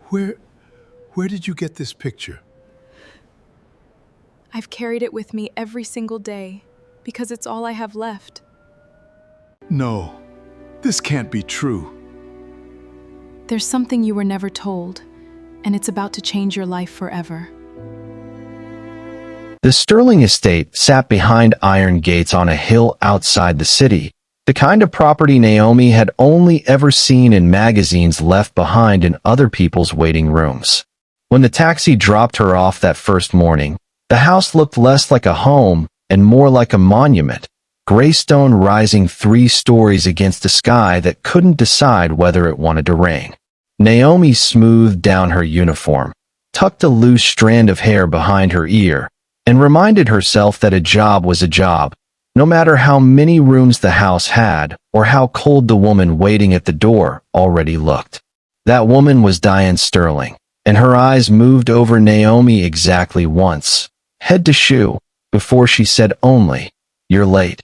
Where, where did you get this picture? I've carried it with me every single day because it's all I have left. No, this can't be true. There's something you were never told, and it's about to change your life forever. The Sterling estate sat behind iron gates on a hill outside the city, the kind of property Naomi had only ever seen in magazines left behind in other people's waiting rooms. When the taxi dropped her off that first morning, the house looked less like a home and more like a monument, gray stone rising 3 stories against a sky that couldn't decide whether it wanted to rain. Naomi smoothed down her uniform, tucked a loose strand of hair behind her ear, and reminded herself that a job was a job, no matter how many rooms the house had or how cold the woman waiting at the door already looked. That woman was Diane Sterling, and her eyes moved over Naomi exactly once, head to shoe, before she said only, "You're late."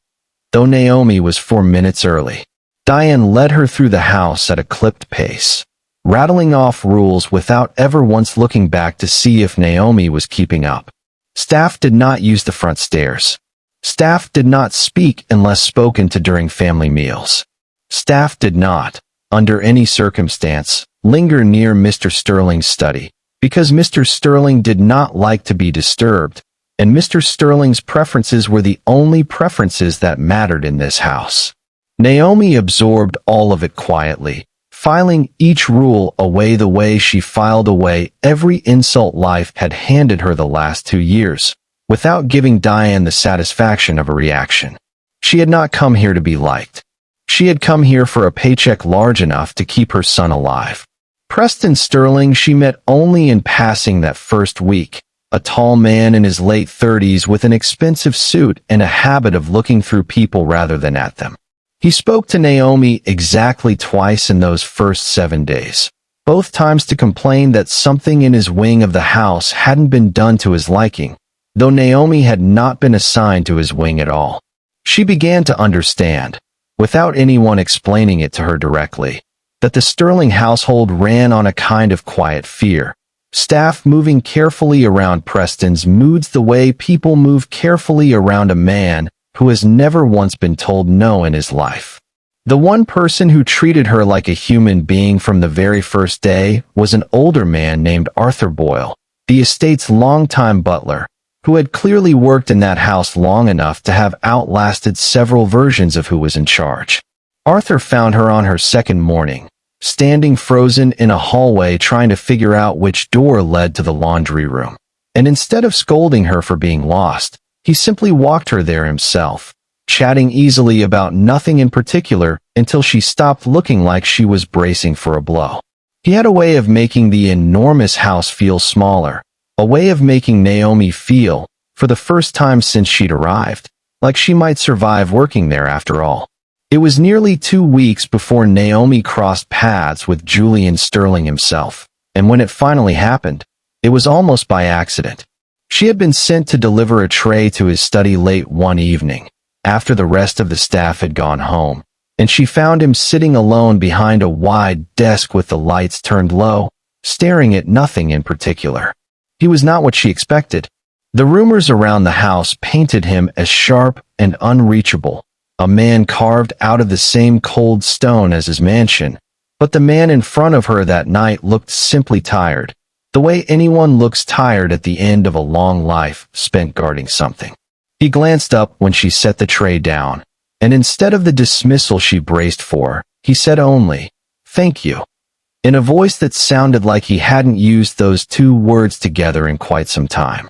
Though Naomi was 4 minutes early, Diane led her through the house at a clipped pace, rattling off rules without ever once looking back to see if Naomi was keeping up. Staff did not use the front stairs. Staff did not speak unless spoken to during family meals. Staff did not, under any circumstance, linger near Mr. Sterling's study, because Mr. Sterling did not like to be disturbed, and Mr. Sterling's preferences were the only preferences that mattered in this house. Naomi absorbed all of it quietly, filing each rule away the way she filed away every insult life had handed her the last 2 years, without giving Diane the satisfaction of a reaction. She had not come here to be liked. She had come here for a paycheck large enough to keep her son alive. Preston Sterling she met only in passing that first week, a tall man in his late 30s with an expensive suit and a habit of looking through people rather than at them. He spoke to Naomi exactly twice in those first 7 days, both times to complain that something in his wing of the house hadn't been done to his liking, though Naomi had not been assigned to his wing at all. She began to understand, without anyone explaining it to her directly, that the Sterling household ran on a kind of quiet fear, staff moving carefully around Preston's moods the way people move carefully around a man who has never once been told no in his life. The one person who treated her like a human being from the very first day was an older man named Arthur Boyle, the estate's longtime butler, who had clearly worked in that house long enough to have outlasted several versions of who was in charge. Arthur found her on her second morning, standing frozen in a hallway trying to figure out which door led to the laundry room. And instead of scolding her for being lost, he simply walked her there himself, chatting easily about nothing in particular until she stopped looking like she was bracing for a blow. He had a way of making the enormous house feel smaller, a way of making Naomi feel, for the first time since she'd arrived, like she might survive working there after all. It was nearly 2 weeks before Naomi crossed paths with Julian Sterling himself, and when it finally happened, it was almost by accident. She had been sent to deliver a tray to his study late one evening, after the rest of the staff had gone home, and she found him sitting alone behind a wide desk with the lights turned low, staring at nothing in particular. He was not what she expected. The rumors around the house painted him as sharp and unreachable, a man carved out of the same cold stone as his mansion, but the man in front of her that night looked simply tired, the way anyone looks tired at the end of a long life spent guarding something. He glanced up when she set the tray down, and instead of the dismissal she braced for, he said only, "Thank you," in a voice that sounded like he hadn't used those 2 words together in quite some time.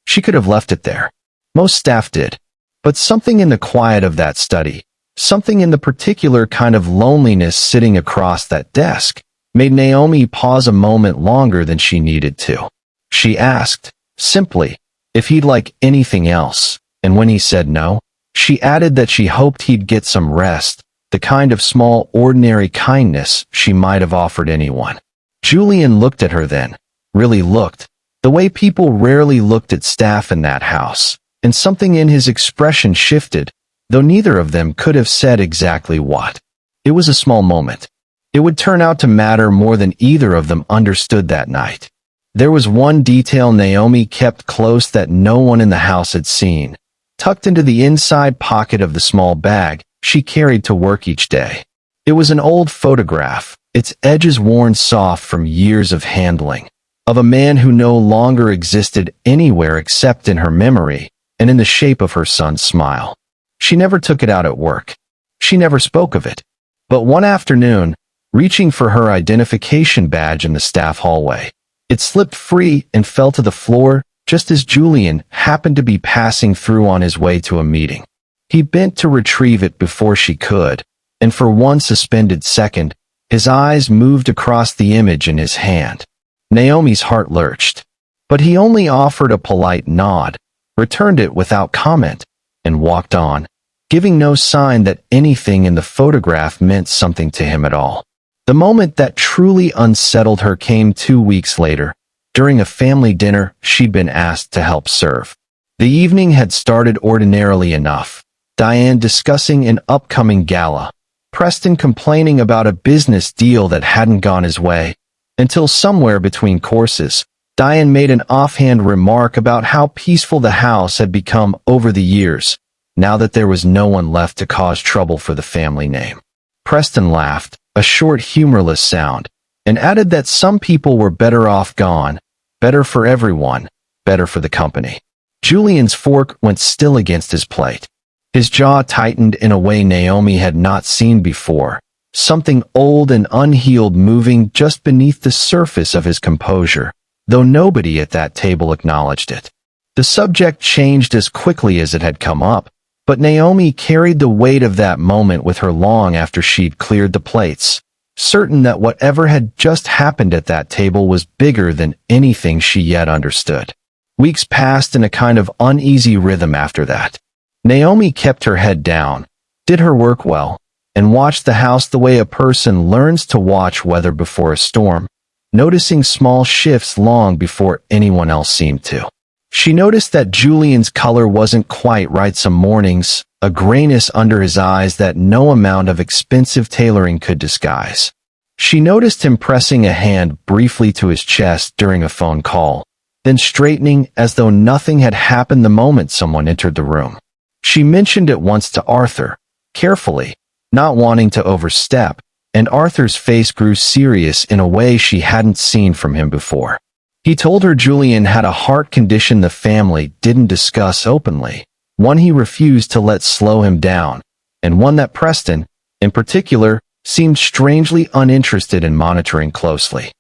She could have left it there. Most staff did. But something in the quiet of that study, something in the particular kind of loneliness sitting across that desk, made Naomi pause a moment longer than she needed to. She asked, simply, if he'd like anything else, and when he said no, she added that she hoped he'd get some rest, the kind of small, ordinary kindness she might have offered anyone. Julian looked at her then, really looked, the way people rarely looked at staff in that house, and something in his expression shifted, though neither of them could have said exactly what. It was a small moment. It would turn out to matter more than either of them understood that night. There was one detail Naomi kept close that no one in the house had seen, tucked into the inside pocket of the small bag she carried to work each day. It was an old photograph, its edges worn soft from years of handling, of a man who no longer existed anywhere except in her memory and in the shape of her son's smile. She never took it out at work. She never spoke of it. But one afternoon, reaching for her identification badge in the staff hallway, it slipped free and fell to the floor just as Julian happened to be passing through on his way to a meeting. He bent to retrieve it before she could, and for one suspended second, his eyes moved across the image in his hand. Naomi's heart lurched, but he only offered a polite nod, returned it without comment, and walked on, giving no sign that anything in the photograph meant something to him at all. The moment that truly unsettled her came 2 weeks later, during a family dinner she'd been asked to help serve. The evening had started ordinarily enough, Diane discussing an upcoming gala, Preston complaining about a business deal that hadn't gone his way, until somewhere between courses, Diane made an offhand remark about how peaceful the house had become over the years, now that there was no one left to cause trouble for the family name. Preston laughed, a short humorless sound, and added that some people were better off gone, better for everyone, better for the company. Julian's fork went still against his plate. His jaw tightened in a way Naomi had not seen before, something old and unhealed moving just beneath the surface of his composure, though nobody at that table acknowledged it. The subject changed as quickly as it had come up, but Naomi carried the weight of that moment with her long after she'd cleared the plates, certain that whatever had just happened at that table was bigger than anything she yet understood. Weeks passed in a kind of uneasy rhythm after that. Naomi kept her head down, did her work well, and watched the house the way a person learns to watch weather before a storm, noticing small shifts long before anyone else seemed to. She noticed that Julian's color wasn't quite right some mornings, a grayness under his eyes that no amount of expensive tailoring could disguise. She noticed him pressing a hand briefly to his chest during a phone call, then straightening as though nothing had happened the moment someone entered the room. She mentioned it once to Arthur, carefully, not wanting to overstep, and Arthur's face grew serious in a way she hadn't seen from him before. He told her Julian had a heart condition the family didn't discuss openly, one he refused to let slow him down, and one that Preston, in particular, seemed strangely uninterested in monitoring closely.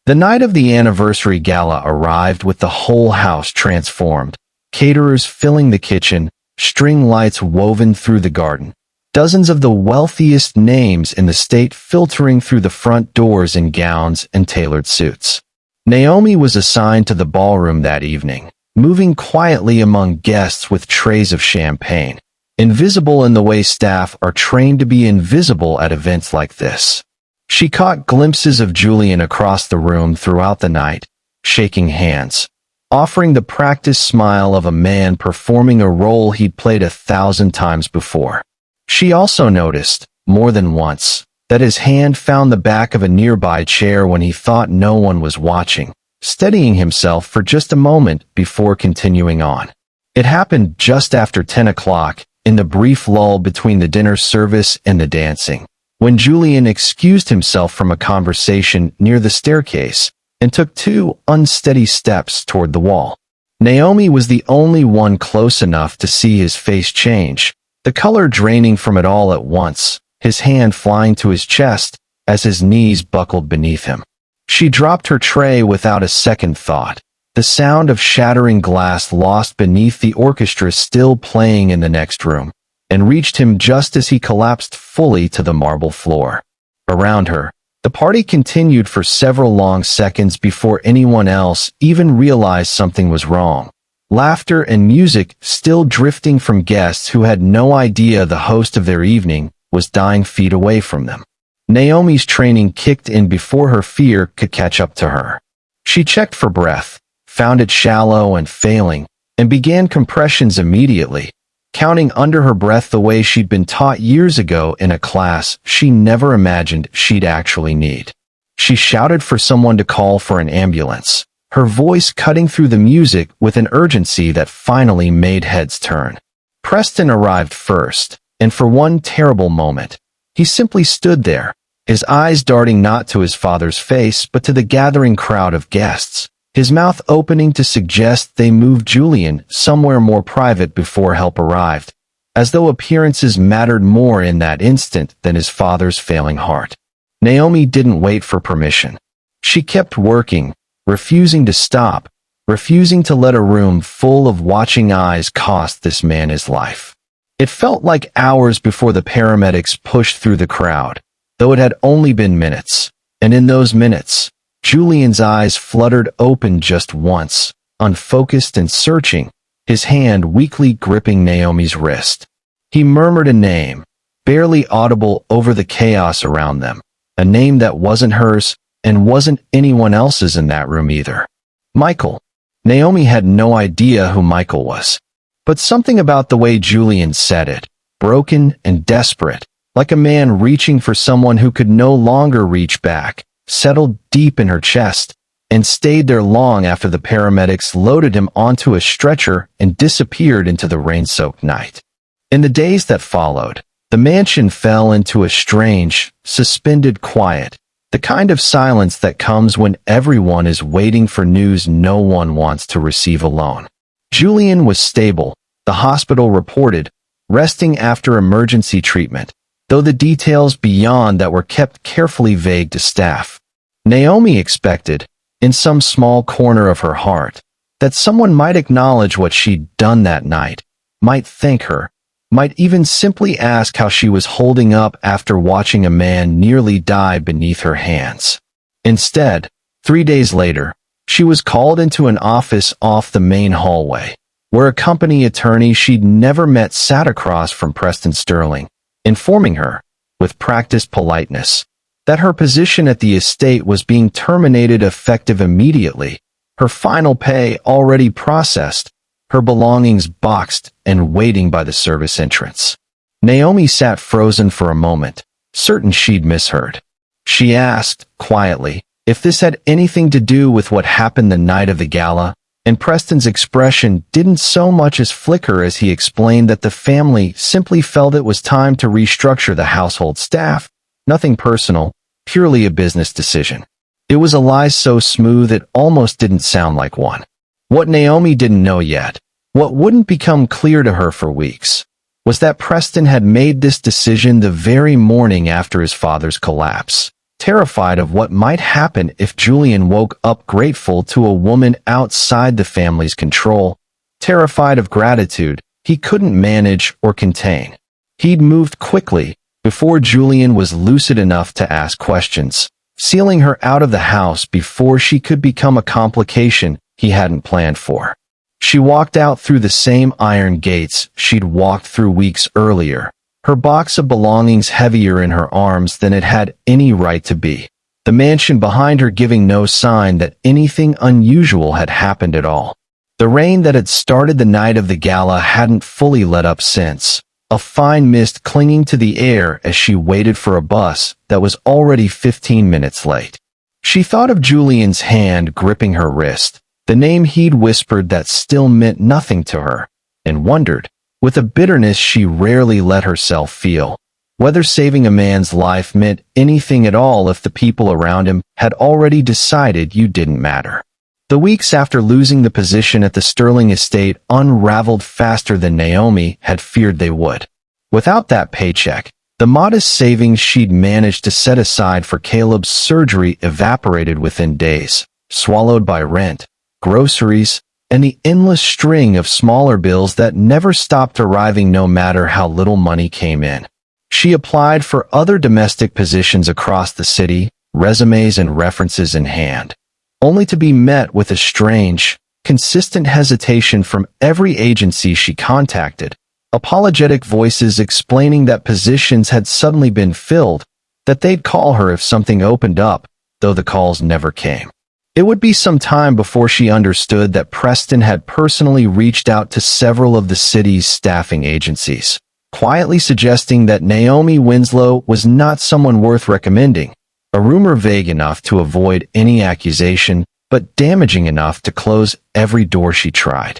The night of the anniversary gala arrived with the whole house transformed, caterers filling the kitchen, string lights woven through the garden, dozens of the wealthiest names in the state filtering through the front doors in gowns and tailored suits. Naomi was assigned to the ballroom that evening, moving quietly among guests with trays of champagne, invisible in the way staff are trained to be invisible at events like this. She caught glimpses of Julian across the room throughout the night, shaking hands, offering the practiced smile of a man performing a role he'd played 1,000 times before. She also noticed, more than once, that his hand found the back of a nearby chair when he thought no one was watching, steadying himself for just a moment before continuing on. It happened just after 10 o'clock, in the brief lull between the dinner service and the dancing, when Julian excused himself from a conversation near the staircase and took 2 unsteady steps toward the wall. Naomi was the only one close enough to see his face change, the color draining from it all at once, his hand flying to his chest as his knees buckled beneath him. She dropped her tray without a second thought, the sound of shattering glass lost beneath the orchestra still playing in the next room, and reached him just as he collapsed fully to the marble floor. Around her, the party continued for several long seconds before anyone else even realized something was wrong. Laughter and music still drifting from guests who had no idea the host of their evening was dying feet away from them. Naomi's training kicked in before her fear could catch up to her. She checked for breath, found it shallow and failing, and began compressions immediately, counting under her breath the way she'd been taught years ago in a class she never imagined she'd actually need. She shouted for someone to call for an ambulance, her voice cutting through the music with an urgency that finally made heads turn. Preston arrived first, and for one terrible moment, he simply stood there, his eyes darting not to his father's face but to the gathering crowd of guests, his mouth opening to suggest they move Julian somewhere more private before help arrived, as though appearances mattered more in that instant than his father's failing heart. Naomi didn't wait for permission. She kept working, refusing to stop, refusing to let a room full of watching eyes cost this man his life. It felt like hours before the paramedics pushed through the crowd, though it had only been minutes, and in those minutes, Julian's eyes fluttered open just once, unfocused and searching, his hand weakly gripping Naomi's wrist. He murmured a name, barely audible over the chaos around them, a name that wasn't hers and wasn't anyone else's in that room either. Michael. Naomi had no idea who Michael was, but something about the way Julian said it, broken and desperate, like a man reaching for someone who could no longer reach back, settled deep in her chest, and stayed there long after the paramedics loaded him onto a stretcher and disappeared into the rain-soaked night. In the days that followed, the mansion fell into a strange, suspended quiet, the kind of silence that comes when everyone is waiting for news no one wants to receive alone. Julian was stable, the hospital reported, resting after emergency treatment, though the details beyond that were kept carefully vague to staff. Naomi expected, in some small corner of her heart, that someone might acknowledge what she'd done that night, might thank her, might even simply ask how she was holding up after watching a man nearly die beneath her hands. Instead, 3 days later, she was called into an office off the main hallway, where a company attorney she'd never met sat across from Preston Sterling, informing her, with practiced politeness, that her position at the estate was being terminated effective immediately, her final pay already processed, her belongings boxed and waiting by the service entrance. Naomi sat frozen for a moment, certain she'd misheard. She asked, quietly, if this had anything to do with what happened the night of the gala, and Preston's expression didn't so much as flicker as he explained that the family simply felt it was time to restructure the household staff. Nothing personal, purely a business decision. It was a lie so smooth it almost didn't sound like one. What Naomi didn't know yet, what wouldn't become clear to her for weeks, was that Preston had made this decision the very morning after his father's collapse, terrified of what might happen if Julian woke up grateful to a woman outside the family's control, terrified of gratitude he couldn't manage or contain. He'd moved quickly, before Julian was lucid enough to ask questions, sealing her out of the house before she could become a complication he hadn't planned for. She walked out through the same iron gates she'd walked through weeks earlier, her box of belongings heavier in her arms than it had any right to be, the mansion behind her giving no sign that anything unusual had happened at all. The rain that had started the night of the gala hadn't fully let up since, a fine mist clinging to the air as she waited for a bus that was already 15 minutes late. She thought of Julian's hand gripping her wrist, the name he'd whispered that still meant nothing to her, and wondered, with a bitterness she rarely let herself feel, whether saving a man's life meant anything at all if the people around him had already decided you didn't matter. The weeks after losing the position at the Sterling estate unraveled faster than Naomi had feared they would. Without that paycheck, the modest savings she'd managed to set aside for Caleb's surgery evaporated within days, swallowed by rent, groceries, and the endless string of smaller bills that never stopped arriving no matter how little money came in. She applied for other domestic positions across the city, resumes and references in hand, only to be met with a strange, consistent hesitation from every agency she contacted, apologetic voices explaining that positions had suddenly been filled, that they'd call her if something opened up, though the calls never came. It would be some time before she understood that Preston had personally reached out to several of the city's staffing agencies, quietly suggesting that Naomi Winslow was not someone worth recommending, a rumor vague enough to avoid any accusation, but damaging enough to close every door she tried.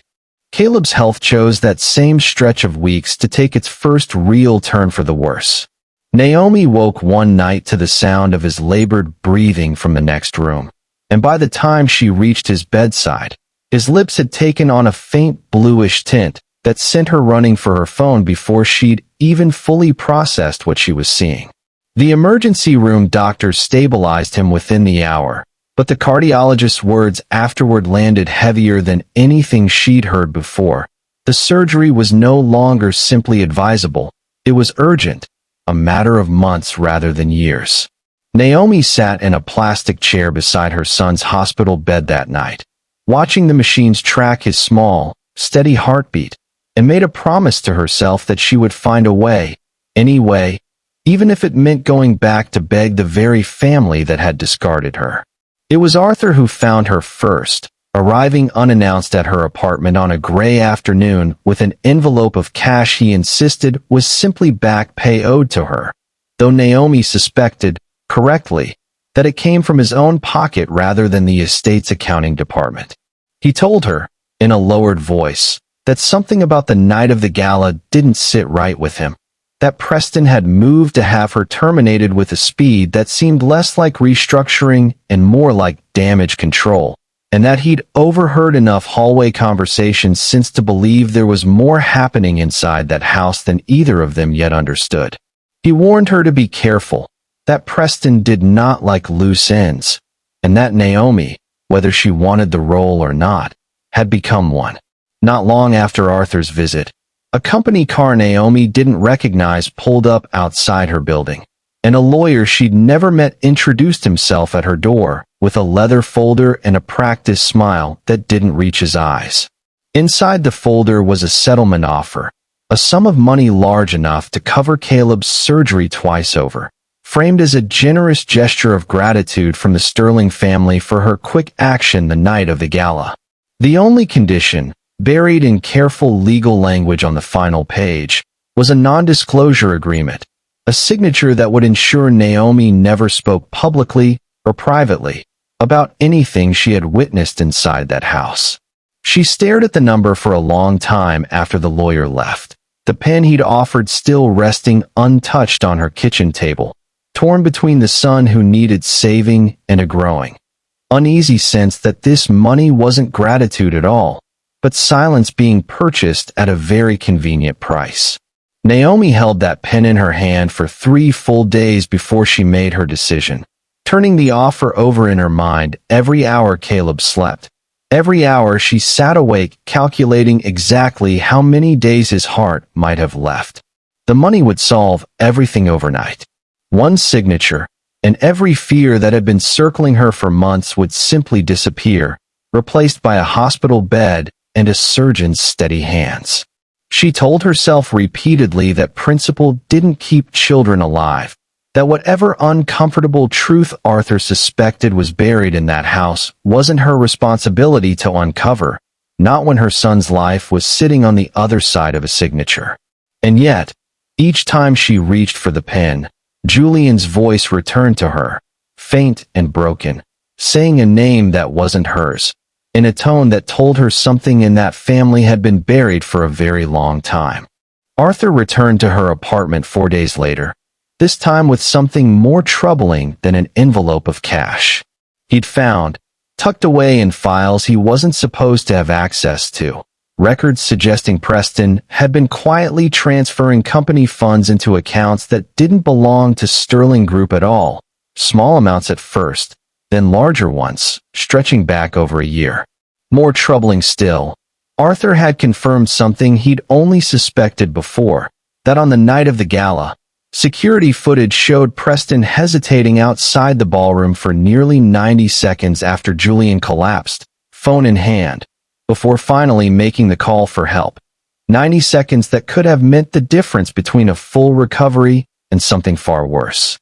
Caleb's health chose that same stretch of weeks to take its first real turn for the worse. Naomi woke one night to the sound of his labored breathing from the next room, and by the time she reached his bedside, his lips had taken on a faint bluish tint that sent her running for her phone before she'd even fully processed what she was seeing. The emergency room doctor stabilized him within the hour, but the cardiologist's words afterward landed heavier than anything she'd heard before. The surgery was no longer simply advisable, it was urgent, a matter of months rather than years. Naomi sat in a plastic chair beside her son's hospital bed that night, watching the machines track his small, steady heartbeat, and made a promise to herself that she would find a way, any way, even if it meant going back to beg the very family that had discarded her. It was Arthur who found her first, arriving unannounced at her apartment on a gray afternoon with an envelope of cash he insisted was simply back pay owed to her, though Naomi suspected, correctly, that it came from his own pocket rather than the estate's accounting department. He told her, in a lowered voice, that something about the night of the gala didn't sit right with him, that Preston had moved to have her terminated with a speed that seemed less like restructuring and more like damage control, and that he'd overheard enough hallway conversations since to believe there was more happening inside that house than either of them yet understood. He warned her to be careful, that Preston did not like loose ends, and that Naomi, whether she wanted the role or not, had become one. Not long after Arthur's visit, a company car Naomi didn't recognize pulled up outside her building, and a lawyer she'd never met introduced himself at her door with a leather folder and a practiced smile that didn't reach his eyes. Inside the folder was a settlement offer, a sum of money large enough to cover Caleb's surgery twice over, framed as a generous gesture of gratitude from the Sterling family for her quick action the night of the gala. The only condition, buried in careful legal language on the final page, was a non-disclosure agreement, a signature that would ensure Naomi never spoke publicly or privately about anything she had witnessed inside that house. She stared at the number for a long time after the lawyer left, the pen he'd offered still resting untouched on her kitchen table, torn between the son who needed saving and a growing, uneasy sense that this money wasn't gratitude at all, but silence being purchased at a very convenient price. Naomi held that pen in her hand for 3 full days before she made her decision, turning the offer over in her mind every hour Caleb slept. Every hour she sat awake calculating exactly how many days his heart might have left. The money would solve everything overnight. One signature, and every fear that had been circling her for months would simply disappear, replaced by a hospital bed and a surgeon's steady hands. She told herself repeatedly that principle didn't keep children alive, that whatever uncomfortable truth Arthur suspected was buried in that house wasn't her responsibility to uncover, not when her son's life was sitting on the other side of a signature. And yet, each time she reached for the pen, Julian's voice returned to her, faint and broken, saying a name that wasn't hers, in a tone that told her something in that family had been buried for a very long time. Arthur returned to her apartment 4 days later, this time with something more troubling than an envelope of cash. He'd found, tucked away in files he wasn't supposed to have access to, records suggesting Preston had been quietly transferring company funds into accounts that didn't belong to Sterling Group at all, small amounts at first, then larger ones, stretching back over a year. More troubling still, Arthur had confirmed something he'd only suspected before, that on the night of the gala, security footage showed Preston hesitating outside the ballroom for nearly 90 seconds after Julian collapsed, phone in hand, before finally making the call for help. 90 seconds that could have meant the difference between a full recovery and something far worse.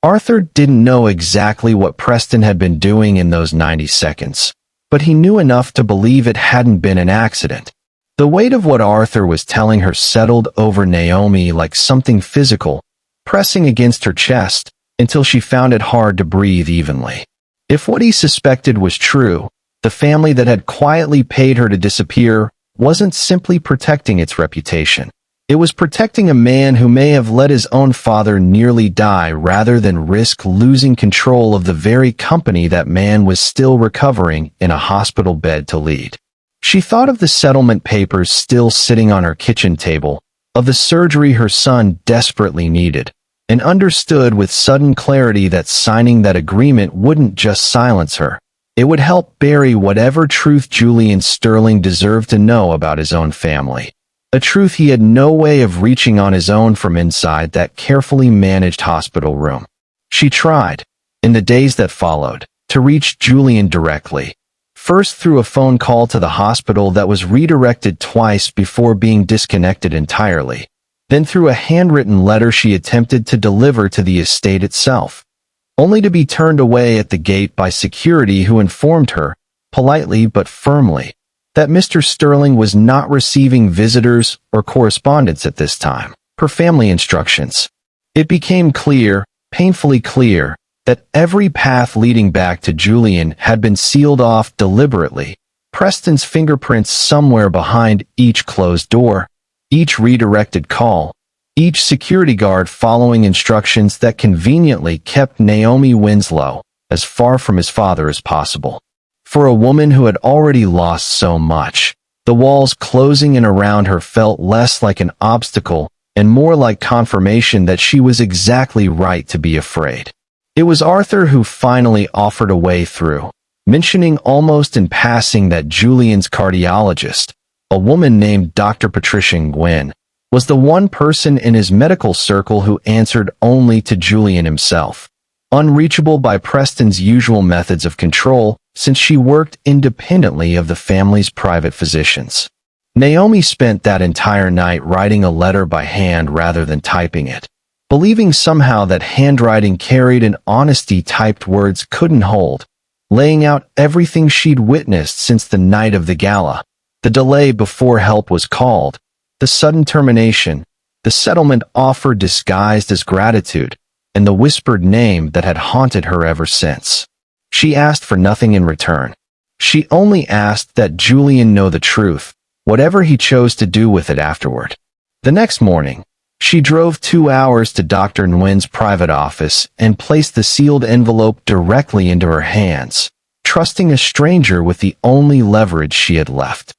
Arthur didn't know exactly what Preston had been doing in those 90 seconds, but he knew enough to believe it hadn't been an accident. The weight of what Arthur was telling her settled over Naomi like something physical, pressing against her chest until she found it hard to breathe evenly. If what he suspected was true, the family that had quietly paid her to disappear wasn't simply protecting its reputation. It was protecting a man who may have let his own father nearly die rather than risk losing control of the very company that man was still recovering in a hospital bed to lead. She thought of the settlement papers still sitting on her kitchen table, of the surgery her son desperately needed, and understood with sudden clarity that signing that agreement wouldn't just silence her. It would help bury whatever truth Julian Sterling deserved to know about his own family. A truth he had no way of reaching on his own from inside that carefully managed hospital room. She tried, in the days that followed, to reach Julian directly. First through a phone call to the hospital that was redirected twice before being disconnected entirely. Then through a handwritten letter she attempted to deliver to the estate itself, only to be turned away at the gate by security who informed her, politely but firmly, that Mr. Sterling was not receiving visitors or correspondence at this time, per family instructions. It became clear, painfully clear, that every path leading back to Julian had been sealed off deliberately, Preston's fingerprints somewhere behind each closed door, each redirected call, each security guard following instructions that conveniently kept Naomi Winslow as far from his father as possible. For a woman who had already lost so much, the walls closing in around her felt less like an obstacle and more like confirmation that she was exactly right to be afraid. It was Arthur who finally offered a way through, mentioning almost in passing that Julian's cardiologist, a woman named Dr. Patricia Nguyen, was the one person in his medical circle who answered only to Julian himself, unreachable by Preston's usual methods of control since she worked independently of the family's private physicians. Naomi spent that entire night writing a letter by hand rather than typing it, believing somehow that handwriting carried an honesty typed words couldn't hold, laying out everything she'd witnessed since the night of the gala, the delay before help was called, the sudden termination, the settlement offer disguised as gratitude, and the whispered name that had haunted her ever since. She asked for nothing in return. She only asked that Julian know the truth, whatever he chose to do with it afterward. The next morning, she drove 2 hours to Dr. Nguyen's private office and placed the sealed envelope directly into her hands, trusting a stranger with the only leverage she had left.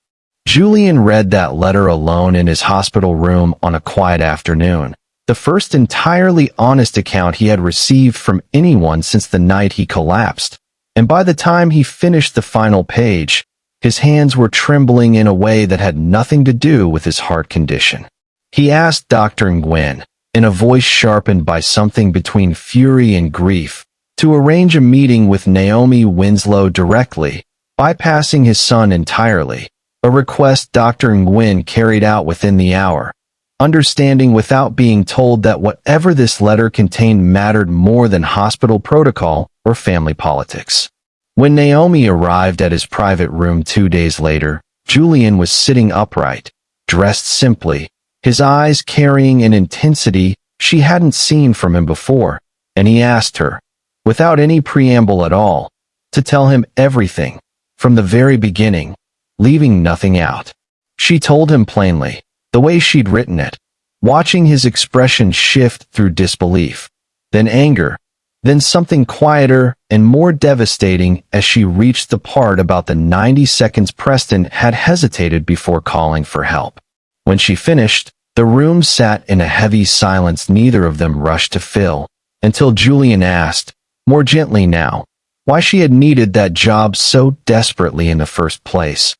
Julian read that letter alone in his hospital room on a quiet afternoon, the first entirely honest account he had received from anyone since the night he collapsed, and by the time he finished the final page, his hands were trembling in a way that had nothing to do with his heart condition. He asked Dr. Nguyen, in a voice sharpened by something between fury and grief, to arrange a meeting with Naomi Winslow directly, bypassing his son entirely, a request Dr. Nguyen carried out within the hour, understanding without being told that whatever this letter contained mattered more than hospital protocol or family politics. When Naomi arrived at his private room 2 days later, Julian was sitting upright, dressed simply, his eyes carrying an intensity she hadn't seen from him before, and he asked her, without any preamble at all, to tell him everything, from the very beginning, leaving nothing out. She told him plainly, the way she'd written it, watching his expression shift through disbelief, then anger, then something quieter and more devastating as she reached the part about the 90 seconds Preston had hesitated before calling for help. When she finished, the room sat in a heavy silence neither of them rushed to fill, until Julian asked, more gently now, why she had needed that job so desperately in the first place,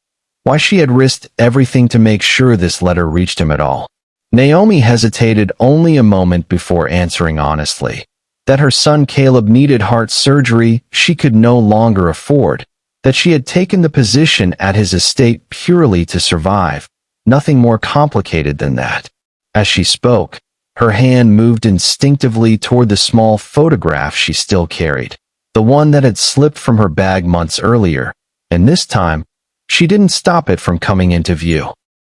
why she had risked everything to make sure this letter reached him at all. Naomi hesitated only a moment before answering honestly, that her son Caleb needed heart surgery she could no longer afford, that she had taken the position at his estate purely to survive, nothing more complicated than that. As she spoke, Her hand moved instinctively toward the small photograph she still carried, the one that had slipped from her bag months earlier, and this time, she didn't stop it from coming into view.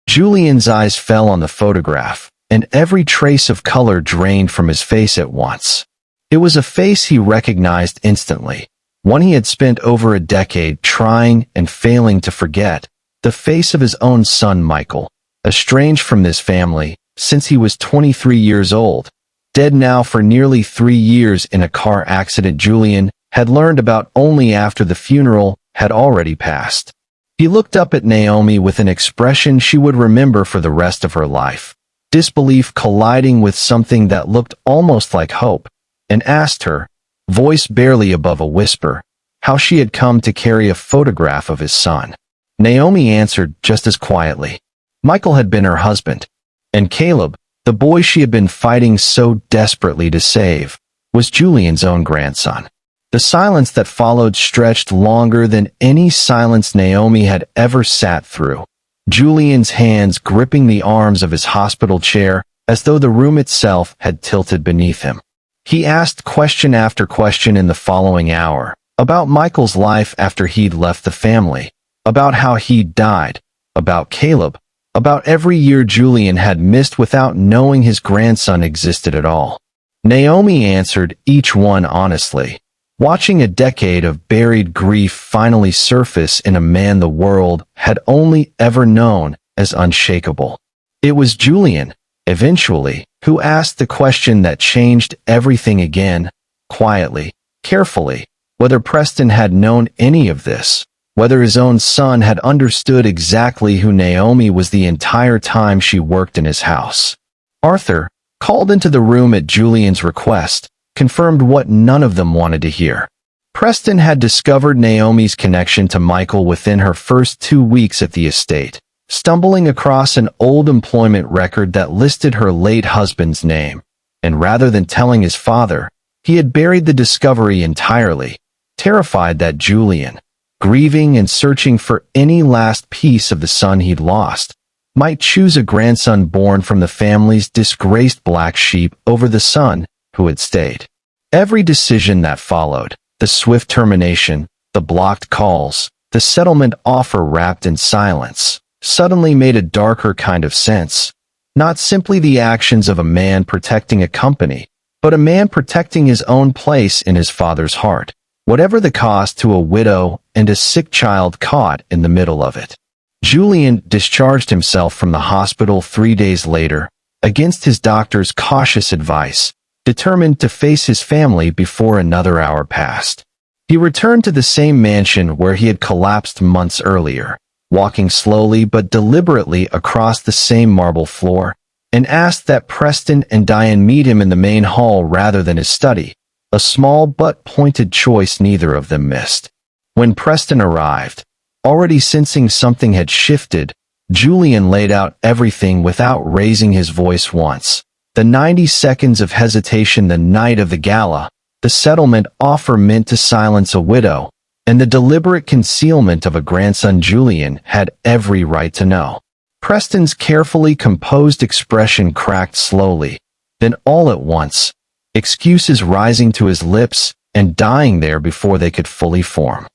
Julian's eyes fell on the photograph, and every trace of color drained from his face at once. It was a face he recognized instantly, one he had spent over a decade trying and failing to forget, the face of his own son Michael, estranged from this family since he was 23 years old, dead now for nearly 3 years in a car accident Julian had learned about only after the funeral had already passed. He looked up at Naomi with an expression she would remember for the rest of her life, disbelief colliding with something that looked almost like hope, and asked her, voice barely above a whisper, how she had come to carry a photograph of his son. Naomi answered just as quietly. Michael had been her husband, and Caleb, the boy she had been fighting so desperately to save, was Julian's own grandson. The silence that followed stretched longer than any silence Naomi had ever sat through, Julian's hands gripping the arms of his hospital chair as though the room itself had tilted beneath him. He asked question after question in the following hour, about Michael's life after he'd left the family, about how he'd died, about Caleb, about every year Julian had missed without knowing his grandson existed at all. Naomi answered each one honestly, watching a decade of buried grief finally surface in a man the world had only ever known as unshakable. It was Julian, eventually, who asked the question that changed everything again, quietly, carefully, whether Preston had known any of this, whether his own son had understood exactly who Naomi was the entire time she worked in his house. Arthur, called into the room at Julian's request, confirmed what none of them wanted to hear. Preston had discovered Naomi's connection to Michael within her first 2 weeks at the estate, stumbling across an old employment record that listed her late husband's name, and rather than telling his father, he had buried the discovery entirely, terrified that Julian, grieving and searching for any last piece of the son he'd lost, might choose a grandson born from the family's disgraced black sheep over the son who had stayed. Every decision that followed, the swift termination, the blocked calls, the settlement offer wrapped in silence, suddenly made a darker kind of sense. Not simply the actions of a man protecting a company, but a man protecting his own place in his father's heart, whatever the cost to a widow and a sick child caught in the middle of it. Julian discharged himself from the hospital 3 days later, against his doctor's cautious advice, determined to face his family before another hour passed. He returned to the same mansion where he had collapsed months earlier, walking slowly but deliberately across the same marble floor, and asked that Preston and Diane meet him in the main hall rather than his study, a small but pointed choice neither of them missed. When Preston arrived, already sensing something had shifted, Julian laid out everything without raising his voice once. The 90 seconds of hesitation the night of the gala, the settlement offer meant to silence a widow, and the deliberate concealment of a grandson Julian had every right to know. Preston's carefully composed expression cracked slowly, then all at once, excuses rising to his lips and dying there before they could fully form.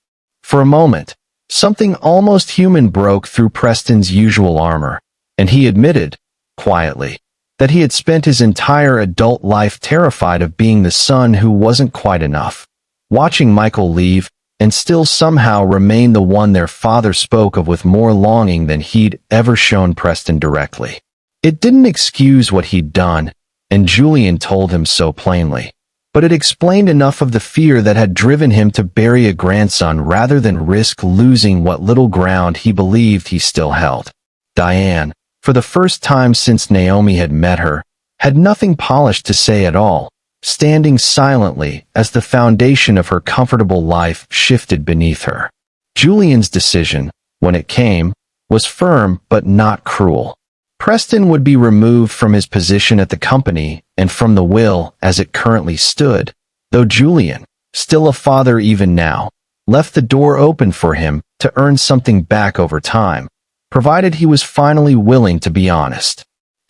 For a moment, something almost human broke through Preston's usual armor, and he admitted, quietly, that he had spent his entire adult life terrified of being the son who wasn't quite enough, watching Michael leave and still somehow remain the one their father spoke of with more longing than he'd ever shown Preston directly. It didn't excuse what he'd done, and Julian told him so plainly, but it explained enough of the fear that had driven him to bury a grandson rather than risk losing what little ground he believed he still held. Diane, for the first time since Naomi had met her, had nothing polished to say at all, standing silently as the foundation of her comfortable life shifted beneath her. Julian's decision, when it came, was firm but not cruel. Preston would be removed from his position at the company and from the will as it currently stood, though Julian, still a father even now, left the door open for him to earn something back over time, provided he was finally willing to be honest.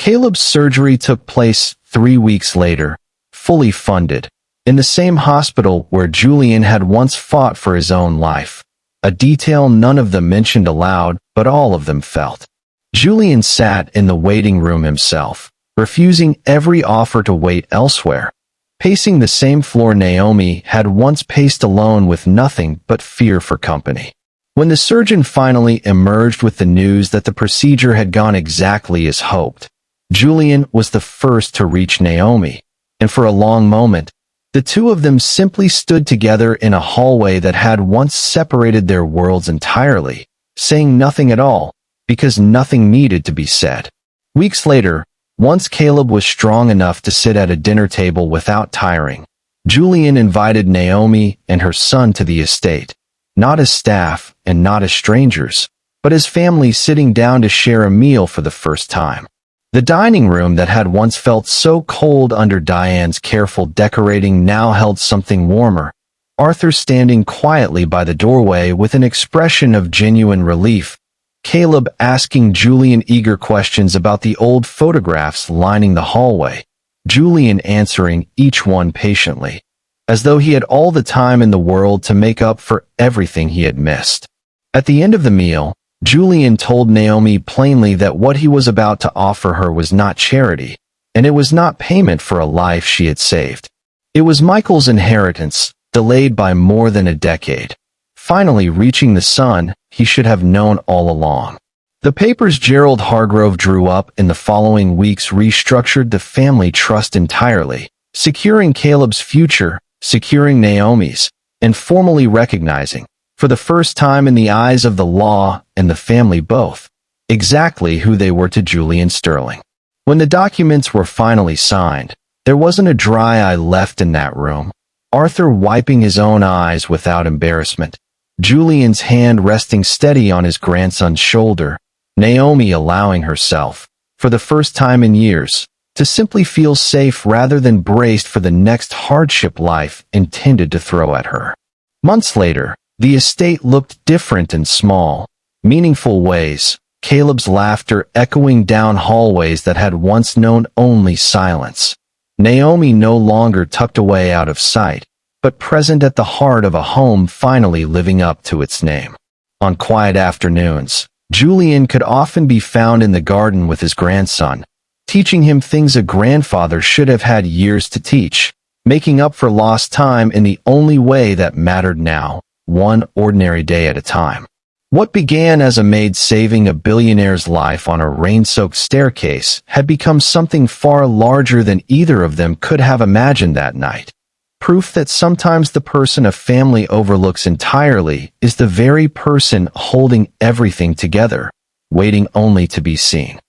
Caleb's surgery took place 3 weeks later, fully funded, in the same hospital where Julian had once fought for his own life. A detail none of them mentioned aloud, but all of them felt. Julian sat in the waiting room himself, refusing every offer to wait elsewhere. Pacing the same floor Naomi had once paced alone with nothing but fear for company. When the surgeon finally emerged with the news that the procedure had gone exactly as hoped, Julian was the first to reach Naomi, and for a long moment, the two of them simply stood together in a hallway that had once separated their worlds entirely, saying nothing at all, because nothing needed to be said. Weeks later, once Caleb was strong enough to sit at a dinner table without tiring, Julian invited Naomi and her son to the estate, not as staff and not as strangers, but as family sitting down to share a meal for the first time. The dining room that had once felt so cold under Diane's careful decorating now held something warmer. Arthur standing quietly by the doorway with an expression of genuine relief, Caleb asking Julian eager questions about the old photographs lining the hallway, Julian answering each one patiently, as though he had all the time in the world to make up for everything he had missed. At the end of the meal, Julian told Naomi plainly that what he was about to offer her was not charity, and it was not payment for a life she had saved. It was Michael's inheritance, delayed by more than a decade. Finally reaching the son he should have known all along. The papers Gerald Hargrove drew up in the following weeks restructured the family trust entirely, securing Caleb's future, securing Naomi's, and formally recognizing, for the first time in the eyes of the law and the family both, exactly who they were to Julian Sterling. When the documents were finally signed, there wasn't a dry eye left in that room. Arthur wiping his own eyes without embarrassment, Julian's hand resting steady on his grandson's shoulder, Naomi allowing herself, for the first time in years, to simply feel safe rather than braced for the next hardship life intended to throw at her. Months later, the estate looked different in small, meaningful ways, Caleb's laughter echoing down hallways that had once known only silence. Naomi no longer tucked away out of sight, but present at the heart of a home finally living up to its name. On quiet afternoons, Julian could often be found in the garden with his grandson, teaching him things a grandfather should have had years to teach, making up for lost time in the only way that mattered now, one ordinary day at a time. What began as a maid saving a billionaire's life on a rain-soaked staircase had become something far larger than either of them could have imagined that night. Proof that sometimes the person a family overlooks entirely is the very person holding everything together, waiting only to be seen.